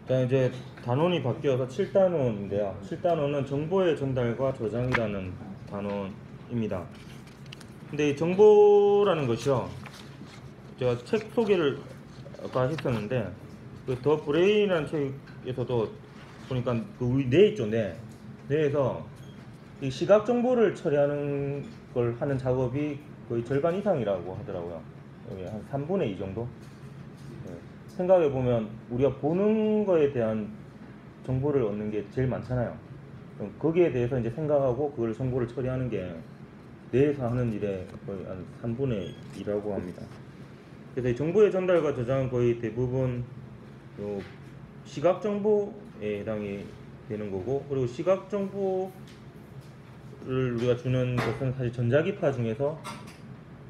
자, 이제 단원이 바뀌어서 7단원인데요. 7단원은 정보의 전달과 저장이라는 단원입니다. 근데 이 정보라는 것이요, 제가 책 소개를 아까 했었는데, 그 더 브레인이라는 책에서도 보니까 그 우리 뇌 있죠, 뇌에서 이 시각 정보를 처리하는 걸 하는 작업이 거의 절반 이상이라고 하더라고요. 여기 한 3분의 2 정도. 생각해 보면 우리가 보는 거에 대한 정보를 얻는 게 제일 많잖아요. 그럼 거기에 대해서 이제 생각하고 그걸 정보를 처리하는 게 뇌에서 하는 일의 거의 한 3분의 2라고 합니다. 그래서 이 정보의 전달과 저장은 거의 대부분 요 시각 정보에 해당이 되는 거고, 그리고 시각 정보를 우리가 주는 것은 사실 전자기파 중에서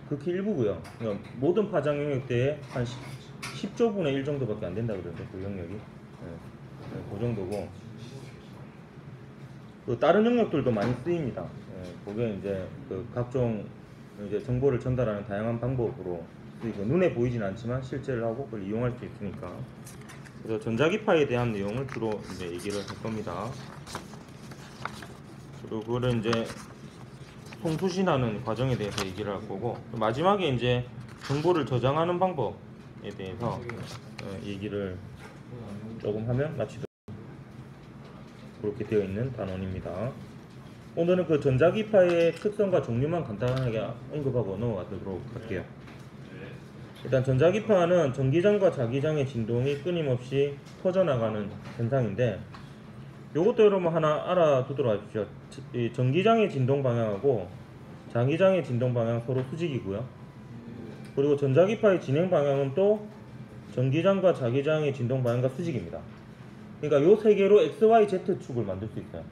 극히 일부고요. 그러니까 모든 파장 영역대에 한 10조분의 1 정도밖에 안 된다 그러는데, 그 영역이. 그 정도고, 그 다른 영역들도 많이 쓰입니다. 그게 이제 그 각종 이제 정보를 전달하는 다양한 방법으로 쓰이고, 눈에 보이진 않지만 실제를 하고 그걸 이용할 수 있으니까. 그래서 전자기파에 대한 내용을 주로 이제 얘기를 할 겁니다. 그리고 그거를 이제 송수신하는 과정에 대해서 얘기를 할 거고, 마지막에 이제 정보를 저장하는 방법에 대해서 얘기를 조금 하면 마치도록, 그렇게 되어 있는 단원입니다. 오늘은 그 전자기파의 특성과 종류만 간단하게 언급하고 넘어가도록 할게요. 일단 전자기파는 전기장과 자기장의 진동이 끊임없이 퍼져나가는 현상인데, 요것도 여러분 하나 알아두도록 하십시오. 이 전기장의 진동 방향하고 자기장의 진동 방향 서로 수직이고요. 그리고 전자기파의 진행 방향은 또 전기장과 자기장의 진동 방향과 수직입니다. 그러니까 요 세 개로 XYZ축을 만들 수 있어요.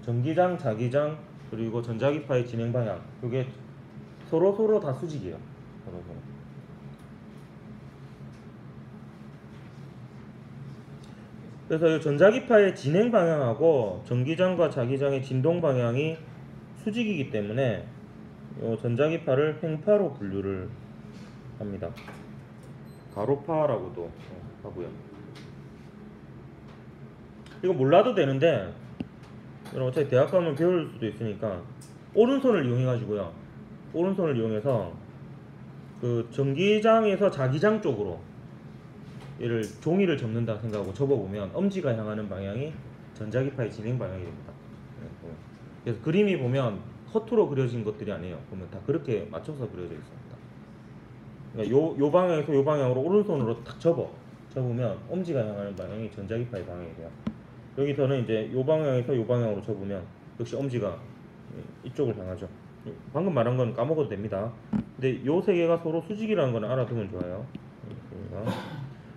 전기장, 자기장, 그리고 전자기파의 진행 방향, 이게 서로 다 수직이에요. 서로. 그래서 이 전자기파의 진행 방향하고 전기장과 자기장의 진동 방향이 수직이기 때문에 이 전자기파를 횡파로 분류를 합니다. 가로파라고도 하고요. 이거 몰라도 되는데, 여러분 어차피 대학 가면 배울 수도 있으니까 오른손을 이용해 가지고요, 오른손을 이용해서 그 전기장에서 자기장 쪽으로 얘를 종이를 접는다 생각하고 접어보면 엄지가 향하는 방향이 전자기파의 진행 방향이 됩니다. 그래서 그림이 보면 커트로 그려진 것들이 아니에요. 보면 다 그렇게 맞춰서 그려져 있습니다. 그러니까 요 방향에서 요 방향으로 오른손으로 딱 접으면 엄지가 향하는 방향이 전자기파의 방향이 돼요. 여기서는 이제 요 방향에서 요 방향으로 접으면 역시 엄지가 이쪽을 향하죠. 방금 말한 건 까먹어도 됩니다. 근데 요 세 개가 서로 수직이라는 건 알아두면 좋아요.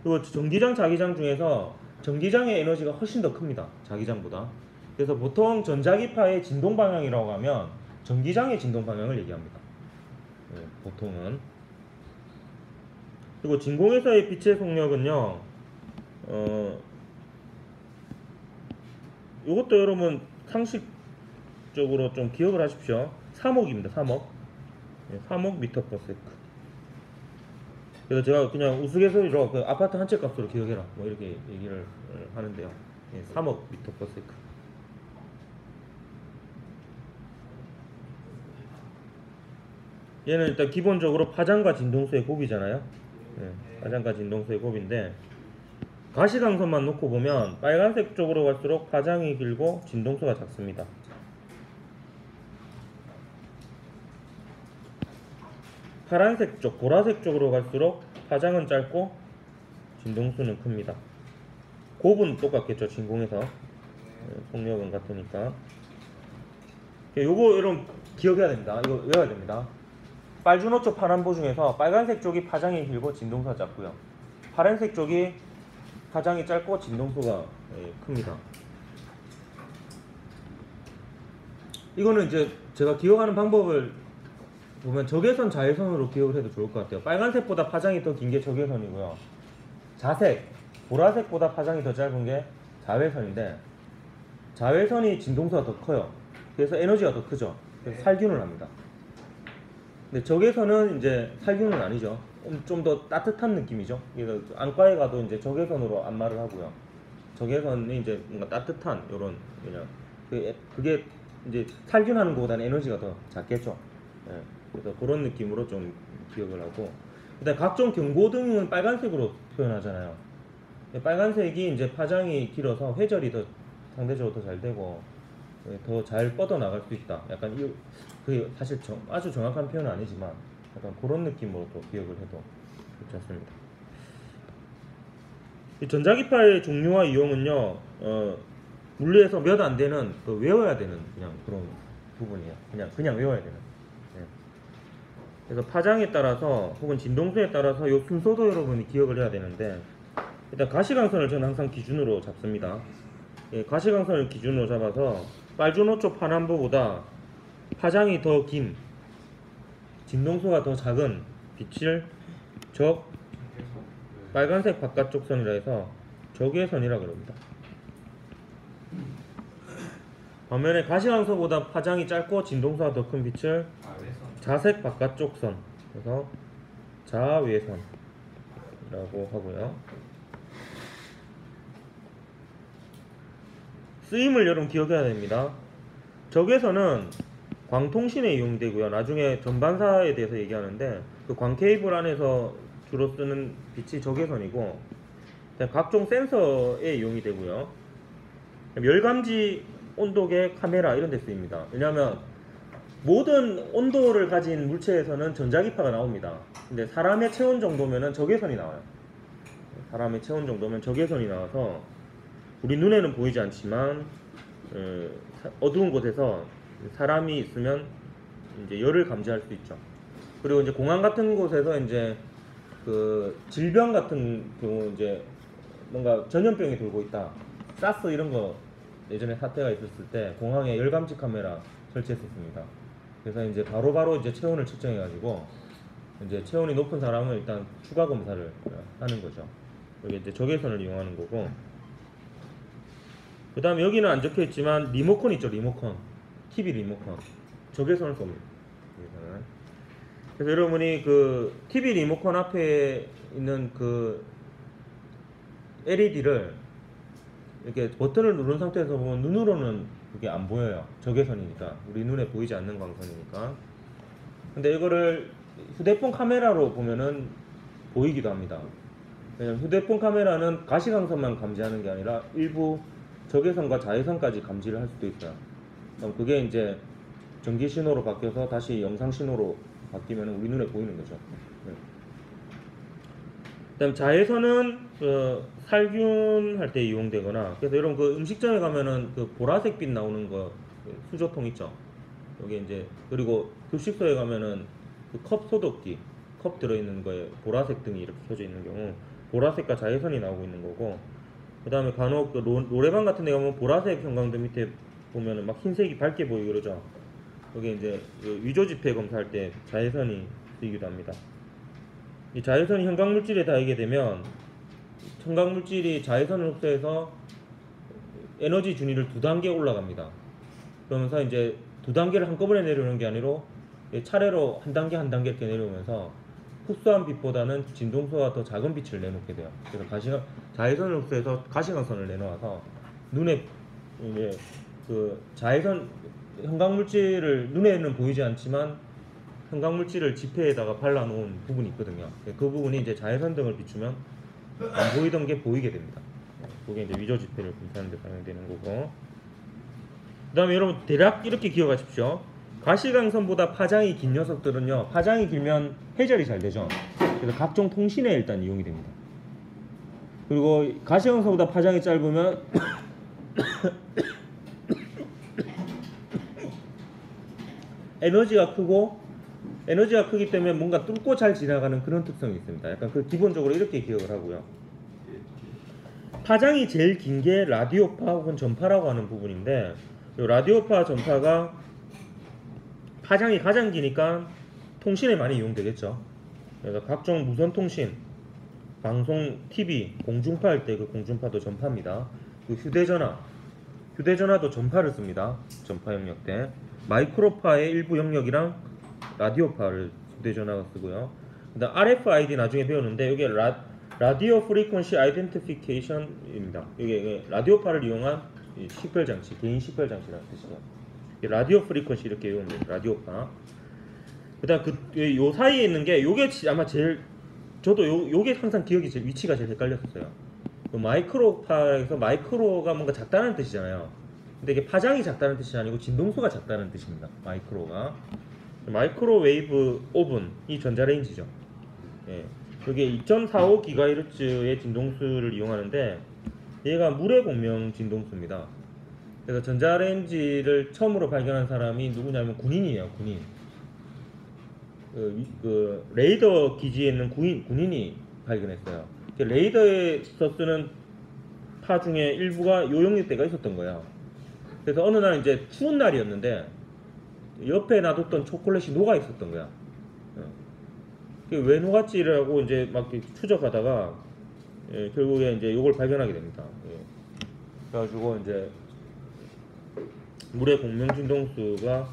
그리고 전기장, 자기장 중에서 전기장의 에너지가 훨씬 더 큽니다. 자기장보다. 그래서 보통 전자기파의 진동 방향이라고 하면 전기장의 진동 방향을 얘기합니다. 보통은. 그리고 진공에서의 빛의 속력은요, 이것도 여러분 상식적으로 좀 기억을 하십시오. 3억입니다. 3억. 3억 미터 퍼 세크. 그래서 제가 그냥 우스갯소리로 그 아파트 한 채 값으로 기억해라, 뭐 이렇게 얘기를 하는데요. 3억 미터 퍼 세크. 얘는 일단 기본적으로 파장과 진동수의 곱이잖아요. 파장과 진동수의 곱인데, 가시광선만 놓고 보면 빨간색 쪽으로 갈수록 파장이 길고 진동수가 작습니다. 파란색 쪽, 보라색 쪽으로 갈수록 파장은 짧고 진동수는 큽니다. 곱은 똑같겠죠, 진공에서. 속력은 같으니까. 요거 여러분 기억해야 됩니다. 이거 외워야 됩니다. 빨주노초 파란보 중에서 빨간색 쪽이 파장이 길고 진동수가 작고요, 파란색 쪽이 파장이 짧고 진동수가 큽니다. 이거는 이제 제가 기억하는 방법을 보면 적외선, 자외선으로 기억을 해도 좋을 것 같아요. 빨간색보다 파장이 더 긴 게 적외선이고요, 자색, 보라색보다 파장이 더 짧은 게 자외선인데, 자외선이 진동수가 더 커요. 그래서 에너지가 더 크죠. 그래서 살균을 합니다. 근데 적외선은 이제 살균은 아니죠. 좀 더 따뜻한 느낌이죠. 그래서 안과에 가도 이제 적외선으로 안마를 하고요. 적외선이 이제 뭔가 따뜻한 요런 그냥 그게 이제 살균하는 것보다는 에너지가 더 작겠죠. 예, 그래서 그런 느낌으로 좀 기억을 하고, 그다음 각종 경고등은 빨간색으로 표현하잖아요. 빨간색이 이제 파장이 길어서 회절이 더 상대적으로 더 잘 되고 더 잘 뻗어 나갈 수 있다. 약간 그 사실 아주 정확한 표현은 아니지만 약간 그런 느낌으로 또 기억을 해도 괜찮습니다. 이 전자기파의 종류와 이용은요, 물리에서 몇 안 되는 외워야 되는 그냥 그런 부분이에요. 그냥 외워야 되는. 예. 그래서 파장에 따라서 혹은 진동수에 따라서 이 순서도 여러분이 기억을 해야 되는데, 일단 가시광선을 저는 항상 기준으로 잡습니다. 예, 가시광선을 기준으로 잡아서 빨주노초 파남보보다 파장이 더 긴, 진동수가 더 작은 빛을 빨간색 바깥쪽 선이라 해서 적외선이라 그럽니다. 반면에 가시광선보다 파장이 짧고 진동수가 더 큰 빛을 자색 바깥쪽 선, 그래서 자외선이라고 하고요. 쓰임을 여러분 기억해야 됩니다. 적외선은 광통신에 이용되고요. 나중에 전반사에 대해서 얘기하는데 그 광케이블 안에서 주로 쓰는 빛이 적외선이고, 각종 센서에 이용이 되고요. 열감지, 온도계, 카메라 이런 데 쓰입니다. 왜냐하면 모든 온도를 가진 물체에서는 전자기파가 나옵니다. 근데 사람의 체온 정도면 적외선이 나와요. 사람의 체온 정도면 적외선이 나와서 우리 눈에는 보이지 않지만 어두운 곳에서 사람이 있으면 이제 열을 감지할 수 있죠. 그리고 이제 공항 같은 곳에서 이제 그 질병 같은 경우 이제 뭔가 전염병이 돌고 있다, 사스 이런 거 예전에 사태가 있었을 때 공항에 열감지 카메라 설치했었습니다. 그래서 이제 바로바로 이제 체온을 측정해가지고 이제 체온이 높은 사람은 일단 추가 검사를 하는 거죠. 여기 이제 적외선을 이용하는 거고, 그 다음에 여기는 안 적혀 있지만 리모컨 있죠. 리모컨, TV 리모컨, 적외선을 쏩니다. 그래서 여러분이 그 TV 리모컨 앞에 있는 그 LED를 이렇게 버튼을 누른 상태에서 보면 눈으로는 그게 안 보여요. 적외선이니까, 우리 눈에 보이지 않는 광선이니까. 근데 이거를 휴대폰 카메라로 보면은 보이기도 합니다. 왜냐면 휴대폰 카메라는 가시광선만 감지하는 게 아니라 일부 적외선과 자외선까지 감지를 할 수도 있어요. 그럼 그게 이제 전기 신호로 바뀌어서 다시 영상 신호로 바뀌면 우리 눈에 보이는 거죠. 네. 그다음 자외선은 살균할 때 이용되거나, 그래서 여러분 그 음식점에 가면은 그 보라색 빛 나오는 거 수저통 있죠. 여기 이제, 그리고 급식소에 가면은 그 컵 소독기, 컵 들어있는 거에 보라색 등이 이렇게 켜져 있는 경우 보라색과 자외선이 나오고 있는 거고, 그 다음에 간혹 그 노래방 같은 데 가면 보라색 형광등 밑에 보면은 막 흰색이 밝게 보이고 그러죠. 여기 이제 그 위조 지폐 검사할 때 자외선이 쓰이기도 합니다. 이 자외선이 형광물질에 닿게 되면 형광물질이 자외선을 흡수해서 에너지 준위를 2단계 올라갑니다. 그러면서 이제 2단계를 한꺼번에 내려오는 게 아니라 차례로 한 단계 한 단계 이렇게 내려오면서 흡수한 빛보다는 진동수가 더 작은 빛을 내놓게 돼요. 그래서 자외선을 흡수해서 가시광선을 내놓아서 눈에 이제 그 자외선 형광물질을 눈에는 보이지 않지만 형광물질을 지폐에다가 발라놓은 부분이 있거든요. 그 부분이 이제 자외선 등을 비추면 안 보이던 게 보이게 됩니다. 그게 이제 위조 지폐를 검사하는 데 사용되는 거고. 그 다음에 여러분 대략 이렇게 기억하십시오. 가시광선보다 파장이 긴 녀석들은요, 파장이 길면 회절이 잘 되죠. 그래서 각종 통신에 일단 이용이 됩니다. 그리고 가시광선보다 파장이 짧으면 에너지가 크기 때문에 뭔가 뚫고 잘 지나가는 그런 특성이 있습니다. 약간 그 기본적으로 이렇게 기억을 하고요. 파장이 제일 긴 게 라디오파 혹은 전파라고 하는 부분인데, 이 라디오파 전파가 파장이 가장 기니까 통신에 많이 이용되겠죠. 그래서 각종 무선 통신, 방송, TV, 공중파 할 때 그 공중파도 전파입니다. 그 휴대전화도 전파를 씁니다. 전파 영역 때 마이크로파의 일부 영역이랑 라디오파를 휴대전화가 쓰고요. 그다음 RFID 나중에 배우는데 이게 라디오 프리퀀시 아이덴티피케이션입니다. 이게 라디오파를 이용한 식별 장치, 개인 식별 장치라는 뜻이죠. 라디오 프리퀀시 이렇게 외우면 돼요. 라디오파. 그다음 요 사이에 있는 게 요게 아마 제일 저도 요게 항상 기억이 위치가 제일 헷갈렸었어요. 마이크로파에서 마이크로가 뭔가 작다는 뜻이잖아요. 근데 이게 파장이 작다는 뜻이 아니고 진동수가 작다는 뜻입니다. 마이크로가. 마이크로웨이브 오븐이 전자레인지죠. 예. 이게 2.45GHz의 진동수를 이용하는데 얘가 물의 공명 진동수입니다. 그래서 전자레인지를 처음으로 발견한 사람이 누구냐면 군인이에요. 군인. 그 레이더 기지에 있는 군인이 발견했어요. 레이더에서 쓰는 파 중에 일부가 요용력대가 있었던 거예요. 그래서 어느 날 이제 추운 날이었는데 옆에 놔뒀던 초콜릿이 녹아 있었던 거야. 왜 녹았지라고 이제 막 추적하다가 결국에 이제 이걸 발견하게 됩니다. 그래가지고 이제 물의 공명 진동수가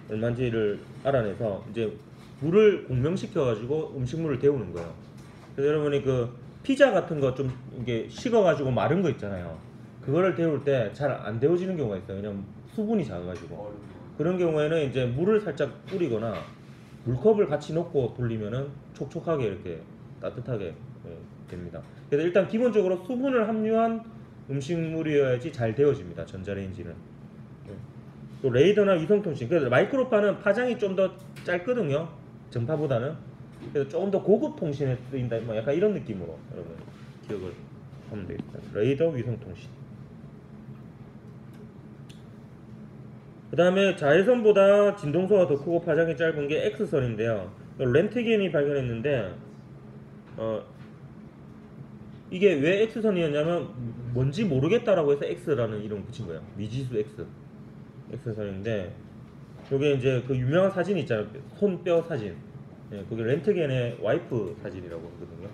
얼마인지를 알아내서 이제 물을 공명시켜가지고 음식물을 데우는 거예요. 그래서 여러분이 그 피자 같은 거 좀 이게 식어가지고 마른 거 있잖아요. 그거를 데울 때 잘 안 데워지는 경우가 있어요. 왜냐면 수분이 작아가지고. 그런 경우에는 이제 물을 살짝 뿌리거나 물컵을 같이 넣고 돌리면은 촉촉하게 이렇게 따뜻하게 됩니다. 그래서 일단 기본적으로 수분을 함유한 음식물이어야지 잘 데워집니다. 전자레인지는. 또 레이더나 위성통신, 그래서 마이크로파는 파장이 좀 더 짧거든요. 전파보다는. 그래서 조금 더 고급 통신에 쓰인다. 뭐 약간 이런 느낌으로 여러분 기억을 하면 되겠습니다. 레이더, 위성통신. 그 다음에 자외선보다 진동수가 더 크고 파장이 짧은 게 X선인데요. 렌트겐이 발견했는데 이게 왜 X선이었냐면 뭔지 모르겠다라고 해서 X라는 이름을 붙인 거예요. 미지수 X선인데 요게 이제 그 유명한 사진 있잖아요. 손뼈 사진. 그게 렌트겐의 와이프 사진이라고 하거든요.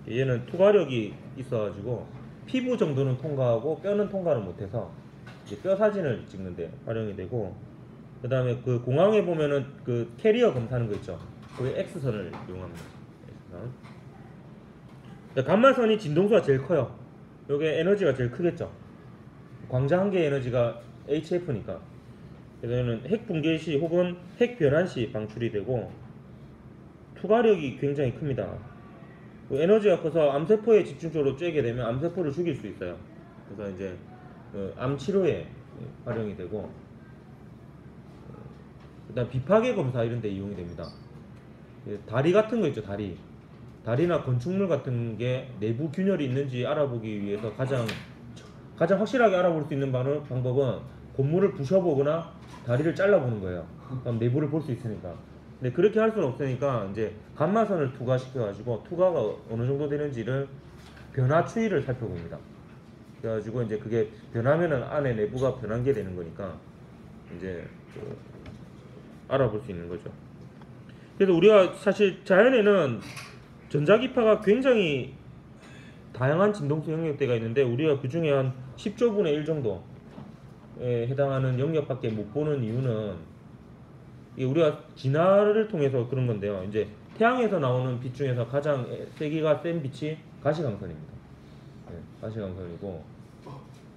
얘는 투과력이 있어가지고 피부 정도는 통과하고 뼈는 통과를 못해서 뼈 사진을 찍는데 활용이 되고, 그 다음에 그 공항에 보면은 그 캐리어 검사하는 거 있죠. 그게 X선을 이용합니다. 감마선이 진동수가 제일 커요. 요게 에너지가 제일 크겠죠. 광자 한 개의 에너지가 HF니까. 그래서 얘는 핵 붕괴 시 혹은 핵 변환 시 방출이 되고 투과력이 굉장히 큽니다. 에너지가 커서 암세포에 집중적으로 쬐게 되면 암세포를 죽일 수 있어요. 그래서 이제 암 치료에 활용이 되고, 그다음 비파괴 검사 이런 데 이용이 됩니다. 다리 같은 거 있죠. 다리나 건축물 같은 게 내부 균열이 있는지 알아보기 위해서 가장 확실하게 알아볼 수 있는 방법은 건물을 부셔보거나 다리를 잘라보는 거예요. 그럼 내부를 볼 수 있으니까. 근데 그렇게 할 수는 없으니까 이제 감마선을 투과시켜가지고 투과가 어느 정도 되는지를 변화 추이를 살펴봅니다. 그래가지고 이제 그게 변하면은 안에 내부가 변한 게 되는 거니까 이제 알아볼 수 있는 거죠. 그래서 우리가 사실 자연에는 전자기파가 굉장히 다양한 진동수 영역대가 있는데 우리가 그 중에 한 10조분의 1 정도에 해당하는 영역밖에 못 보는 이유는 우리가 진화를 통해서 그런 건데요. 이제 태양에서 나오는 빛 중에서 가장 세기가 센 빛이 가시광선입니다. 가시광선이고,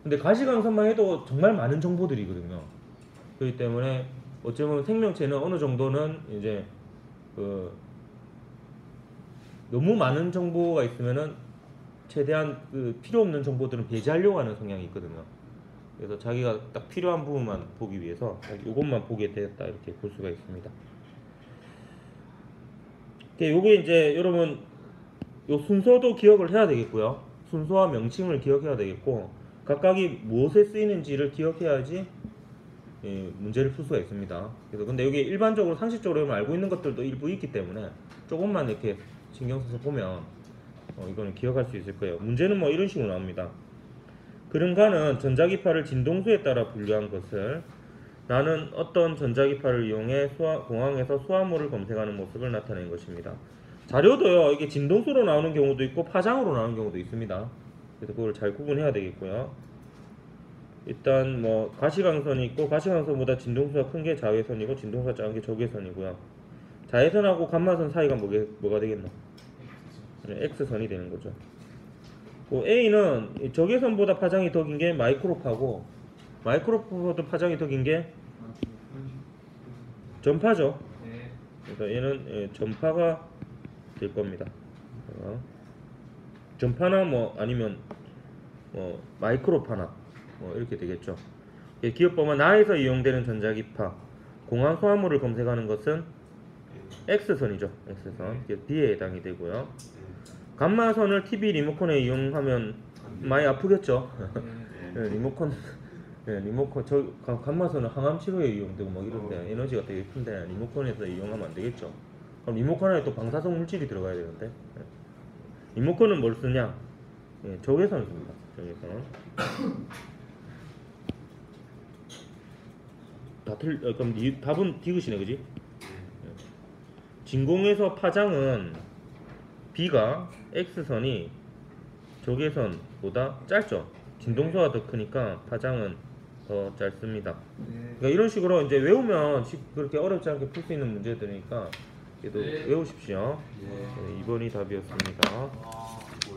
근데 가시광선만 해도 정말 많은 정보들이거든요. 그렇기 때문에 어쩌면 생명체는 어느 정도는 이제 너무 많은 정보가 있으면은 최대한 필요 없는 정보들은 배제하려고 하는 성향이 있거든요. 그래서 자기가 딱 필요한 부분만 보기 위해서 이것만 보게 되었다 이렇게 볼 수가 있습니다. 요게 이제 여러분 요 순서도 기억을 해야 되겠고요. 순서와 명칭을 기억해야 되겠고 각각이 무엇에 쓰이는지를 기억해야지 문제를 풀 수가 있습니다. 그래서 근데 여기 일반적으로 상식적으로 알고 있는 것들도 일부 있기 때문에 조금만 이렇게 신경 써서 보면 이거는 기억할 수 있을 거예요. 문제는 뭐 이런 식으로 나옵니다. 그런가는 전자기파를 진동수에 따라 분류한 것을 나는 어떤 전자기파를 이용해 공항에서 수화물을 검색하는 모습을 나타낸 것입니다. 자료도요, 이게 진동수로 나오는 경우도 있고 파장으로 나오는 경우도 있습니다. 그래서 그걸 잘 구분해야 되겠고요. 일단 뭐 가시광선이 있고 가시광선보다 진동수가 큰 게 자외선이고 진동수가 작은 게 적외선이고요. 자외선하고 감마선 사이가 뭐가 되겠노? X선이 되는 거죠. A는 적외선보다 파장이 더 긴 게 마이크로파고, 마이크로파보다 파장이 더 긴 게 전파죠. 네. 그래서 얘는 전파가 될 겁니다. 전파나 뭐 아니면 마이크로파나 뭐 이렇게 되겠죠. 기업법은 나에서 이용되는 전자기파, 공항 소화물을 검색하는 것은 X선이죠. X선. B에 해당이 되고요. 감마선을 TV 리모컨에 이용하면 많이 아프겠죠. 리모컨 감마선은 항암 치료에 이용되고 막 이런데 에너지가 되게 큰데 리모컨에서 이용하면 안 되겠죠. 그럼 리모컨 안에 또 방사성 물질이 들어가야 되는데 리모컨은 뭘 쓰냐? 적외선을 씁니다. 적외선. 그럼 답은 디귿이네, 그지? 진공에서 파장은 B가 X선이 적외선보다 짧죠. 진동소가 더 크니까 파장은 더 짧습니다. 그러니까 이런 식으로 이제 외우면 그렇게 어렵지 않게 풀 수 있는 문제들이니까 그래도 외우십시오. 2번이 답이었습니다.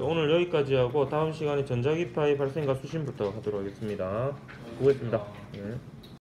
오늘 여기까지 하고 다음 시간에 전자기파의 발생과 수심부터 하도록 하겠습니다. 수고했습니다.